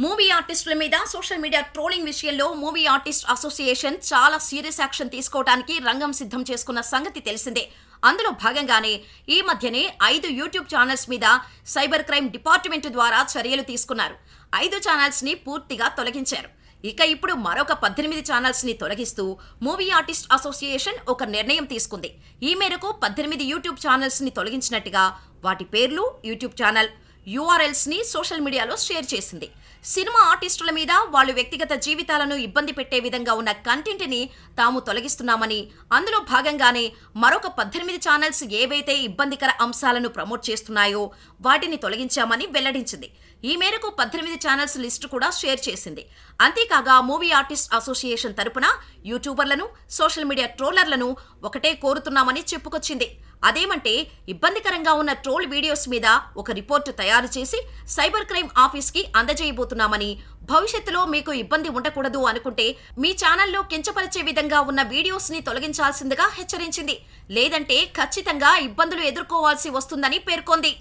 Movie ఆర్టిస్టుల మీద social media trolling విషయంలో మూవీ ఆర్టిస్ట్ అసోసియేషన్ చాలా సీరియస్ యాక్షన్ తీసుకోవడానికి రంగం సిద్ధం చేసుకున్న సంగతి తెలిసిందే. అందులో భాగంగానే ఈ మధ్యనే 5 యూట్యూబ్ ఛానల్స్ మీద సైబర్ క్రైమ్ డిపార్ట్మెంట్ ద్వారా చర్యలు తీసుకున్నారు. 5 ఛానల్స్ ని పూర్తిగా తొలగించారు. ఇక ఇప్పుడు మరొక 18 ఛానల్స్ ని తొలగిస్తూ మూవీ ఆర్టిస్ట్ అసోసియేషన్ ఒక నిర్ణయం తీసుకుంది. ఈ మేరకు 18 యూట్యూబ్ ఛానల్స్ ని తొలగించినట్టుగా వాటి పేర్లు, యూట్యూబ్ ఛానల్ URLs ని సోషల్ మీడియాలో షేర్ చేసింది. సినిమా ఆర్టిస్టుల మీద వాళ్ళు వ్యక్తిగత జీవితాలను ఇబ్బంది పెట్టే విధంగా ఉన్న కంటెంట్ ని తాము తొలగిస్తున్నామని, అందులో భాగంగానే మరొక 18 ఛానల్స్ ఏవైతే ఇబ్బందికర అంశాలను ప్రమోట్ చేస్తున్నాయో వాటిని తొలగించామని వెల్లడించింది. ఈ మేరకు 18 ఛానల్స్ లిస్టు కూడా షేర్ చేసింది. అంతేకాగా మూవీ ఆర్టిస్ట్ అసోసియేషన్ తరపున యూట్యూబర్లను, సోషల్ మీడియా ట్రోలర్లను ఒకటే కోరుతున్నామని చెప్పుకొచ్చింది. అదేమంటే ఇబ్బందికరంగా ఉన్న ట్రోల్ వీడియోస్ మీద ఒక రిపోర్టు తయారు చేసి సైబర్ క్రైమ్ ఆఫీస్కి అందజేయబోతున్నామని, భవిష్యత్తులో మీకు ఇబ్బంది ఉండకూడదు అనుకుంటే మీ ఛానల్లో కించపరిచే విధంగా ఉన్న వీడియోస్ ని తొలగించాల్సిందిగా హెచ్చరించింది. లేదంటే ఖచ్చితంగా ఇబ్బందులు ఎదుర్కోవాల్సి వస్తుందని పేర్కొంది.